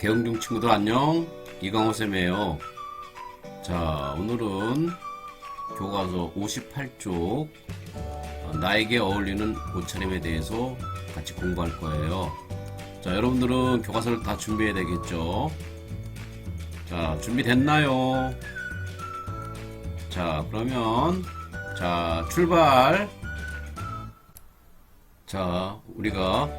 대응중 친구들 안녕, 이강호쌤이에요. 자, 오늘은 교과서 58쪽 나에게 어울리는 옷차림에 대해서 같이 공부할 거예요. 자, 여러분들은 교과서를 다 준비해야 되겠죠? 자, 준비됐나요? 자, 그러면 자, 출발. 자, 우리가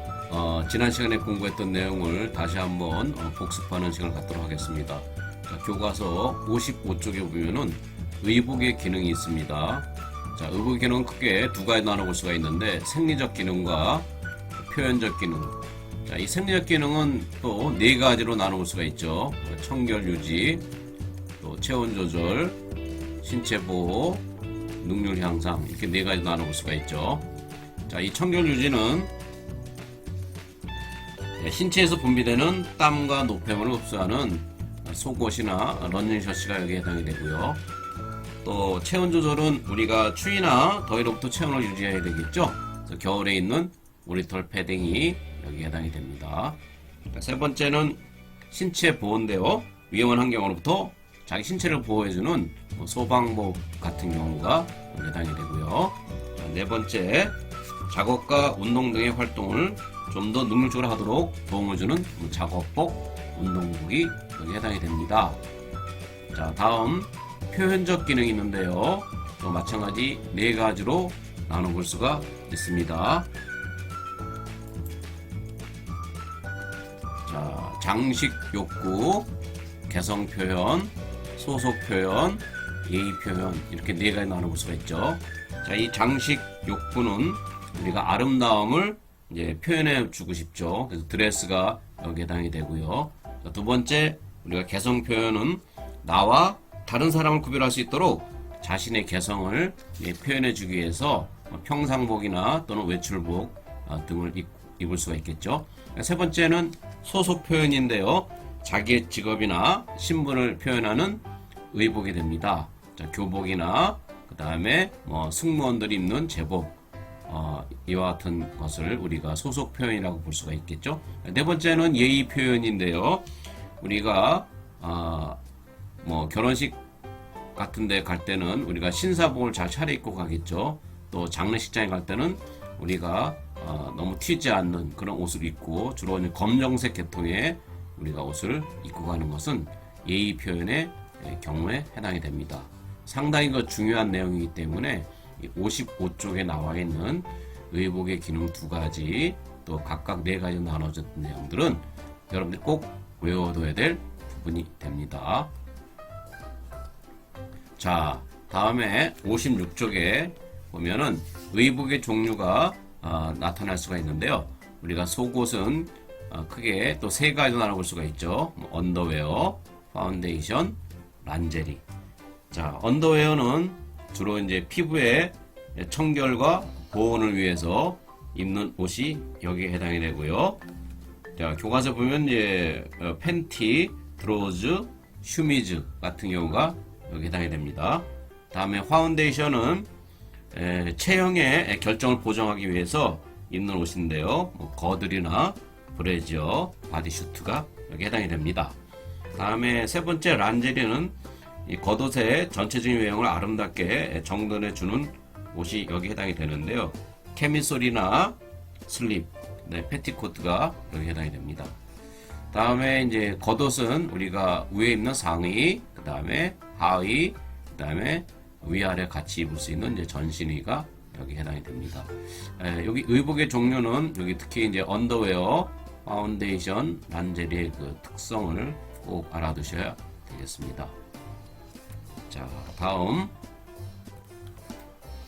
지난 시간에 공부했던 내용을 다시 한번 복습하는 시간을 갖도록 하겠습니다. 자, 교과서 55쪽에 보면은 의복의 기능이 있습니다. 자, 의복의 기능은 크게 두 가지 나눠볼 수가 있는데 생리적 기능과 표현적 기능. 자, 이 생리적 기능은 또 네 가지로 나눠볼 수가 있죠. 청결 유지, 또 체온 조절, 신체 보호, 능률 향상, 이렇게 네 가지 나눠볼 수가 있죠. 자, 이 청결 유지는 신체에서 분비되는 땀과 노폐물을 흡수하는 속옷이나 러닝셔츠가 여기에 해당이 되고요. 또 체온 조절은 우리가 추위나 더위로부터 체온을 유지해야 되겠죠. 그래서 겨울에 입는 우리털 패딩이 여기에 해당이 됩니다. 세 번째는 신체 보호인데요. 위험한 환경으로부터 자기 신체를 보호해주는 소방복 같은 경우가 해당이 되고요. 네 번째, 작업과 운동 등의 활동을 좀 더 능률적으로 하도록 도움을 주는 작업복, 운동복이 여기 해당이 됩니다. 자, 다음 표현적 기능이 있는데요. 또 마찬가지 네 가지로 나눠볼 수가 있습니다. 자, 장식 욕구, 개성 표현, 소속 표현, 예의 표현, 이렇게 네 가지 나눠볼 수가 있죠. 자, 이 장식 욕구는 우리가 아름다움을 이제 표현해 주고 싶죠. 그래서 드레스가 여기 해당이 되고요. 자, 두 번째, 우리가 개성 표현은 나와 다른 사람을 구별할 수 있도록 자신의 개성을 표현해 주기 위해서 평상복이나 또는 외출복 등을 입을 수가 있겠죠. 세 번째는 소속 표현인데요. 자기의 직업이나 신분을 표현하는 의복이 됩니다. 자, 교복이나 그 다음에 승무원들이 입는 제복, 이와 같은 것을 우리가 소속 표현이라고 볼 수가 있겠죠. 네 번째는 예의 표현인데요. 우리가 결혼식 같은 데 갈 때는 우리가 신사복을 잘 차려입고 가겠죠. 또 장례식장에 갈 때는 우리가 너무 튀지 않는 그런 옷을 입고 주로 검정색 계통의 우리가 옷을 입고 가는 것은 예의 표현의 경우에 해당이 됩니다. 상당히 중요한 내용이기 때문에 55쪽에 나와 있는 의복의 기능 두 가지, 또 각각 네 가지로 나눠진 내용들은 여러분들이 꼭 외워둬야 될 부분이 됩니다. 자, 다음에 56쪽에 보면은 의복의 종류가 나타날 수가 있는데요. 우리가 속옷은 크게 또 세 가지로 나눠볼 수가 있죠. 언더웨어, 파운데이션, 란제리. 자, 언더웨어는 주로 이제 피부의 청결과 보온을 위해서 입는 옷이 여기에 해당이 되고요. 자, 교과서 보면 이제 팬티, 드로즈, 슈미즈 같은 경우가 여기 해당이 됩니다. 다음에 파운데이션은 체형의 결정을 보정하기 위해서 입는 옷인데요. 거들이나 브래지어, 바디슈트가 여기 해당이 됩니다. 다음에 세 번째 란제리는 이 겉옷의 전체적인 외형을 아름답게 정돈해 주는 옷이 여기 해당이 되는데요. 캐미솔이나 슬립, 패티코트가 여기 해당이 됩니다. 다음에 이제 겉옷은 우리가 위에 입는 상의, 그 다음에 하의, 그 다음에 위아래 같이 입을 수 있는 이제 전신의가 여기 해당이 됩니다. 여기 의복의 종류는 여기 특히 이제 언더웨어, 파운데이션, 란제리의 그 특성을 꼭 알아두셔야 되겠습니다. 자, 다음.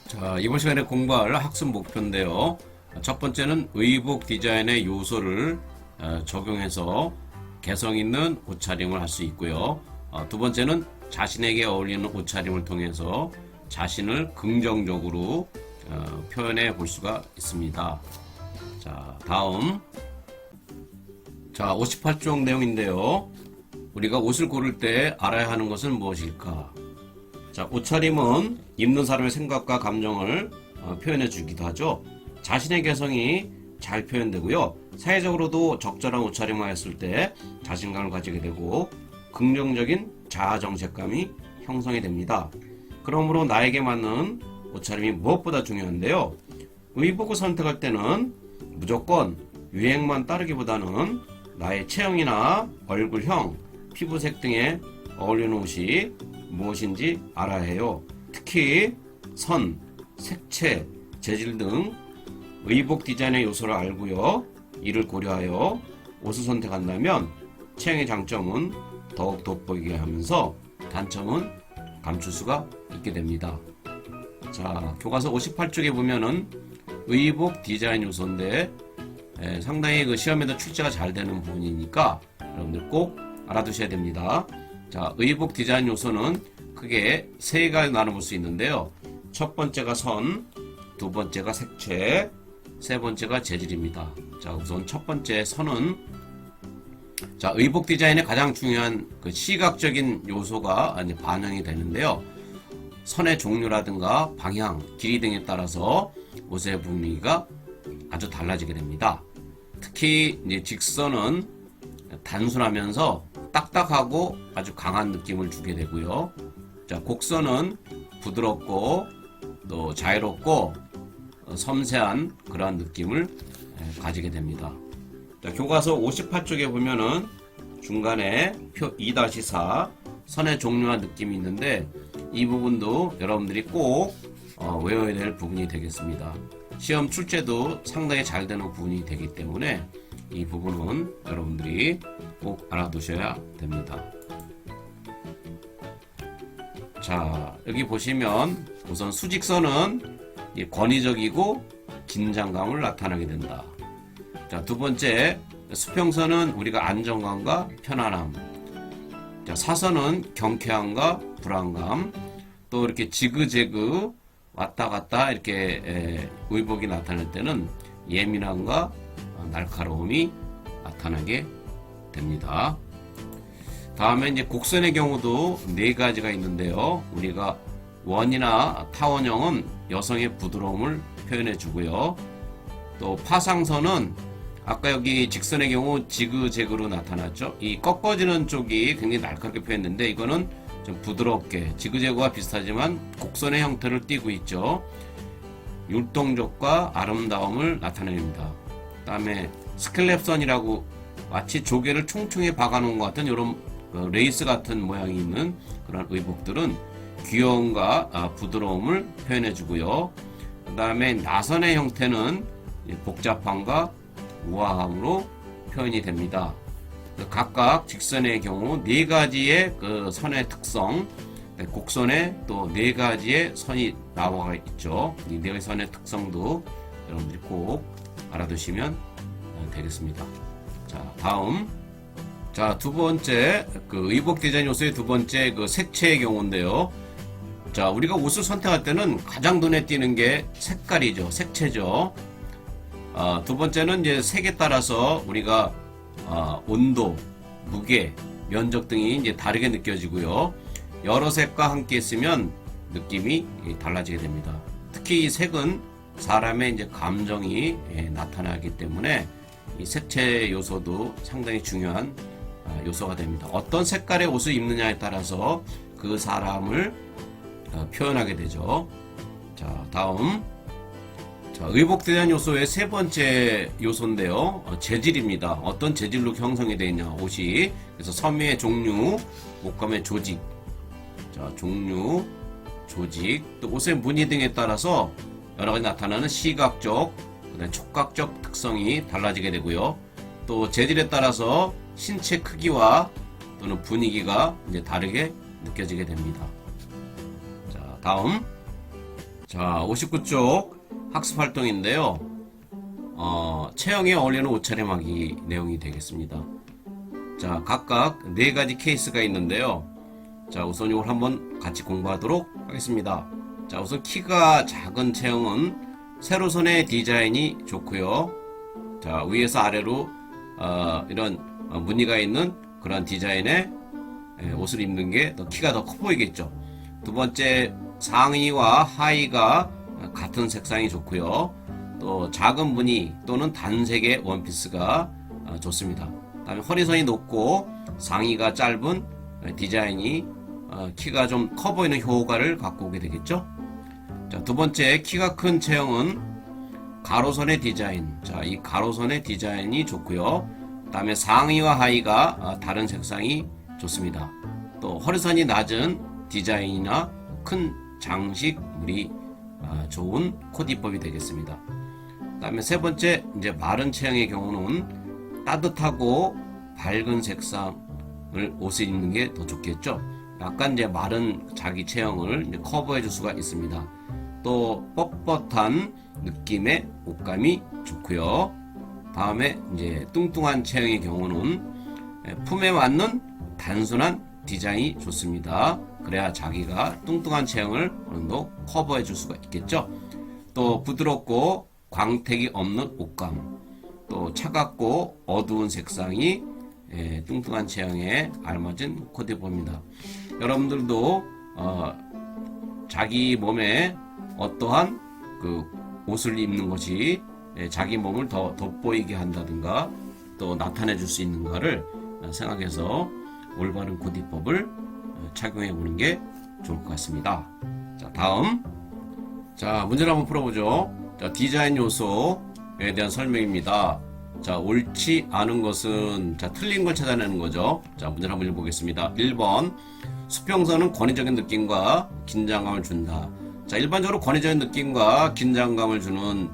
자, 이번 시간에 공부할 학습 목표인데요. 첫 번째는 의복 디자인의 요소를 적용해서 개성 있는 옷차림을 할 수 있고요. 두 번째는 자신에게 어울리는 옷차림을 통해서 자신을 긍정적으로 표현해 볼 수가 있습니다. 자, 다음. 자, 58쪽 내용인데요. 우리가 옷을 고를 때 알아야 하는 것은 무엇일까? 자, 옷차림은 입는 사람의 생각과 감정을 표현해 주기도 하죠. 자신의 개성이 잘 표현되고요. 사회적으로도 적절한 옷차림을 했을 때 자신감을 가지게 되고 긍정적인 자아 정체감이 형성이 됩니다. 그러므로 나에게 맞는 옷차림이 무엇보다 중요한데요. 의복을 선택할 때는 무조건 유행만 따르기보다는 나의 체형이나 얼굴형, 피부색 등에 어울리는 옷이 무엇인지 알아야 해요. 특히 선, 색채, 재질 등 의복 디자인의 요소를 알고요. 이를 고려하여 옷을 선택한다면 체형의 장점은 더욱 돋보이게 하면서 단점은 감출 수가 있게 됩니다. 자, 교과서 58쪽에 보면은 의복 디자인 요소인데 상당히 그 시험에도 출제가 잘 되는 부분이니까 여러분들 꼭 알아두셔야 됩니다. 자, 의복 디자인 요소는 크게 세 가지 나눠볼 수 있는데요. 첫 번째가 선, 두 번째가 색채, 세 번째가 재질입니다. 자, 우선 첫 번째 선은 자, 의복 디자인의 가장 중요한 그 시각적인 요소가 반영이 되는데요. 선의 종류라든가 방향, 길이 등에 따라서 옷의 분위기가 아주 달라지게 됩니다. 특히 이제 직선은 단순하면서 딱딱하고 아주 강한 느낌을 주게 되고요. 자, 곡선은 부드럽고 또 자유롭고 섬세한 그러한 느낌을 가지게 됩니다. 자, 교과서 58쪽에 보면은 중간에 표 2-4 선의 종류와 느낌이 있는데 이 부분도 여러분들이 꼭 외워야 될 부분이 되겠습니다. 시험 출제도 상당히 잘 되는 부분이 되기 때문에 이 부분은 여러분들이 꼭 알아두셔야 됩니다. 자, 여기 보시면 우선 수직선은 권위적이고 긴장감을 나타나게 된다. 자, 두 번째 수평선은 우리가 안정감과 편안함. 자, 사선은 경쾌함과 불안감. 또 이렇게 지그재그 왔다 갔다 이렇게 의복이 나타날 때는 예민함과 날카로움이 나타나게 됩니다. 다음에 이제 곡선의 경우도 네 가지가 있는데요. 우리가 원이나 타원형은 여성의 부드러움을 표현해 주고요. 또 파상선은 아까 여기 직선의 경우 지그재그로 나타났죠. 이 꺾어지는 쪽이 굉장히 날카롭게 표현했는데 이거는 좀 부드럽게 지그재그와 비슷하지만 곡선의 형태를 띠고 있죠. 율동적과 아름다움을 나타냅니다. 그 다음에 스클랩선이라고 마치 조개를 총총히 박아놓은 것 같은 이런 레이스 같은 모양이 있는 그런 의복들은 귀여움과 부드러움을 표현해 주고요. 그 다음에 나선의 형태는 복잡함과 우아함으로 표현이 됩니다. 각각 직선의 경우 네 가지의 그 선의 특성, 곡선에 또 네 가지의 선이 나와 있죠. 이 네 선의 특성도 여러분들이 꼭 알아두시면 되겠습니다. 자, 다음. 자, 두 번째, 그 의복 디자인 요소의 두 번째 그 색채의 경우인데요. 자, 우리가 옷을 선택할 때는 가장 눈에 띄는 게 색깔이죠. 색채죠. 두 번째는 이제 색에 따라서 우리가 온도, 무게, 면적 등이 이제 다르게 느껴지고요. 여러 색과 함께 있으면 느낌이 달라지게 됩니다. 특히 이 색은 사람의 이제 감정이 나타나기 때문에 이 색채 요소도 상당히 중요한 요소가 됩니다. 어떤 색깔의 옷을 입느냐에 따라서 그 사람을 표현하게 되죠. 자, 다음. 자, 의복 디자인 요소의 세 번째 요소인데요. 재질입니다. 어떤 재질로 형성이 되어 있냐, 옷이. 그래서 섬유의 종류, 옷감의 조직. 자, 종류, 조직, 또 옷의 무늬 등에 따라서 여러 가지 나타나는 시각적, 그다음에 촉각적 특성이 달라지게 되고요. 또 재질에 따라서 신체 크기와 또는 분위기가 이제 다르게 느껴지게 됩니다. 자, 다음. 자, 59쪽 학습 활동인데요. 체형에 어울리는 옷차림하기 내용이 되겠습니다. 자, 각각 네 가지 케이스가 있는데요. 자, 우선 이걸 한번 같이 공부하도록 하겠습니다. 자, 우선 키가 작은 체형은 세로선의 디자인이 좋고요. 자, 위에서 아래로 이런 무늬가 있는 그런 디자인의 옷을 입는 게 더 키가 더 커 보이겠죠. 두 번째, 상의와 하의가 같은 색상이 좋고요. 또 작은 무늬 또는 단색의 원피스가 좋습니다. 다음에 허리선이 높고 상의가 짧은 디자인이 키가 좀 커 보이는 효과를 갖고 오게 되겠죠. 자, 두 번째, 키가 큰 체형은 가로선의 디자인. 자, 이 가로선의 디자인이 좋고요. 다음에 상의와 하의가 다른 색상이 좋습니다. 또 허리선이 낮은 디자인이나 큰 장식물이 좋은 코디법이 되겠습니다. 다음에 세 번째, 이제 마른 체형의 경우는 따뜻하고 밝은 색상을 옷을 입는 게 더 좋겠죠. 약간 이제 마른 자기 체형을 이제 커버해 줄 수가 있습니다. 또 뻣뻣한 느낌의 옷감이 좋고요. 다음에 이제 뚱뚱한 체형의 경우는 품에 맞는 단순한 디자인이 좋습니다. 그래야 자기가 뚱뚱한 체형을 어느 정도 커버해 줄 수가 있겠죠. 또 부드럽고 광택이 없는 옷감, 또 차갑고 어두운 색상이 뚱뚱한 체형에 알맞은 코디법입니다. 여러분들도 자기 몸에 어떠한 그 옷을 입는 것이 자기 몸을 더 돋보이게 한다든가 또 나타내 줄 수 있는가를 생각해서 올바른 코디법을 착용해 보는 게 좋을 것 같습니다. 자, 다음. 자, 문제를 한번 풀어보죠. 자, 디자인 요소에 대한 설명입니다. 자, 옳지 않은 것은, 자, 틀린 걸 찾아내는 거죠. 자, 문제를 한번 읽어보겠습니다. 1번. 수평선은 권위적인 느낌과 긴장감을 준다. 자, 일반적으로 권위적인 느낌과 긴장감을 주는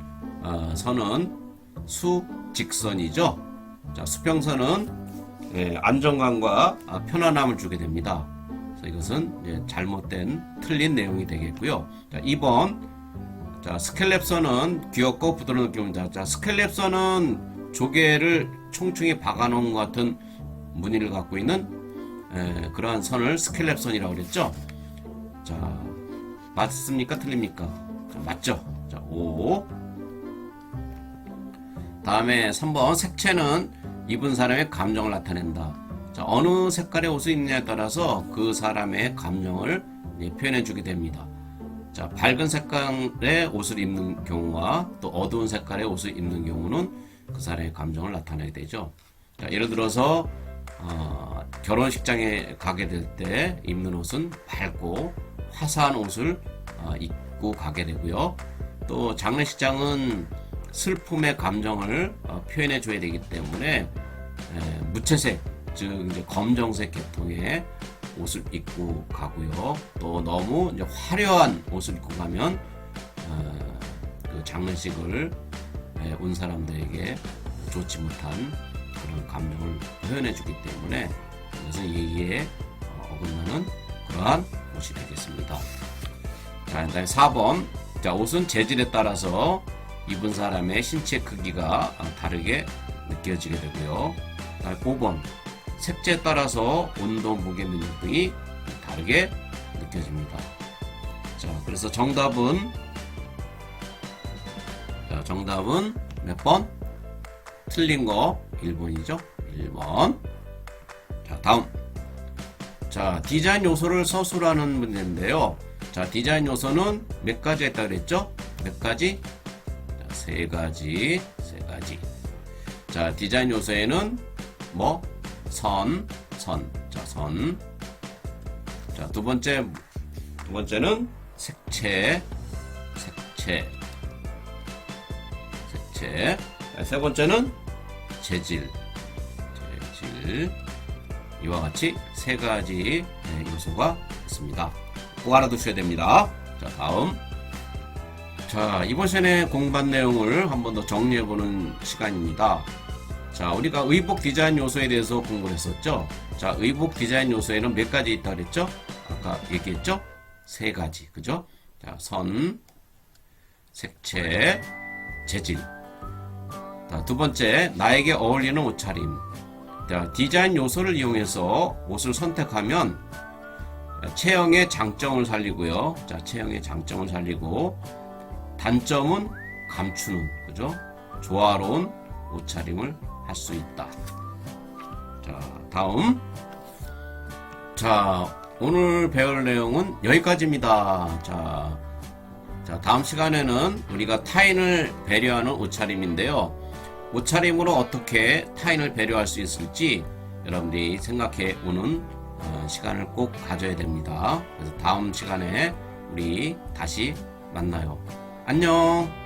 선은 수직선이죠. 자, 수평선은 안정감과 편안함을 주게 됩니다. 그래서 이것은 잘못된 틀린 내용이 되겠고요. 자, 2번. 자, 스켈랩선은 귀엽고 부드러운 느낌입니다. 자, 스켈랩선은 조개를 총총히 박아놓은 것 같은 무늬를 갖고 있는 그러한 선을 스켈랩선이라고 그랬죠. 자, 맞습니까? 틀립니까? 자, 맞죠? 자, 5. 다음에 3번. 색채는 입은 사람의 감정을 나타낸다. 자, 어느 색깔의 옷을 입느냐에 따라서 그 사람의 감정을 표현해 주게 됩니다. 자, 밝은 색깔의 옷을 입는 경우와 또 어두운 색깔의 옷을 입는 경우는 그 사람의 감정을 나타내게 되죠. 자, 예를 들어서 결혼식장에 가게 될 때 입는 옷은 밝고 화사한 옷을 입고 가게 되고요. 또 장례식장은 슬픔의 감정을 표현해 줘야 되기 때문에 무채색, 즉 이제 검정색 계통의 옷을 입고 가고요. 또 너무 이제 화려한 옷을 입고 가면 그 장례식을 온 사람들에게 좋지 못한 그런 감정을 표현해 주기 때문에 이것은 예의에 어긋나는 그러한 옷이 되겠습니다. 자, 그다음에 4번. 자, 옷은 재질에 따라서 입은 사람의 신체 크기가 다르게 느껴지게 되고요. 5번. 색채에 따라서 온도, 무게, 능력 등이 다르게 느껴집니다. 자, 그래서 정답은 몇 번? 틀린 거 1번이죠. 1번. 자, 다음. 자, 디자인 요소를 서술하는 문제인데요. 자, 디자인 요소는 몇 가지 했다 그랬죠? 몇 가지? 자, 3가지. 자, 디자인 요소에는 뭐? 선. 자, 선. 자, 두 번째는 색채. 자, 세 번째는 재질. 이와 같이 3가지 요소가 있습니다. 꼭 알아두셔야 됩니다. 자, 다음. 자, 이번 시간에 공부한 내용을 한 번 더 정리해보는 시간입니다. 자, 우리가 의복 디자인 요소에 대해서 공부를 했었죠. 자, 의복 디자인 요소에는 몇 가지 있다 그랬죠? 아까 얘기했죠? 3가지. 그죠? 자, 선, 색채, 재질. 자, 두 번째, 나에게 어울리는 옷차림. 자, 디자인 요소를 이용해서 옷을 선택하면 체형의 장점을 살리고요. 자, 체형의 장점을 살리고 단점은 감추는, 그죠? 조화로운 옷차림을 할 수 있다. 자, 다음. 자, 오늘 배울 내용은 여기까지입니다. 자, 자, 다음 시간에는 우리가 타인을 배려하는 옷차림인데요. 옷차림으로 어떻게 타인을 배려할 수 있을지 여러분들이 생각해 오는 시간을 꼭 가져야 됩니다. 그래서 다음 시간에 우리 다시 만나요. 안녕.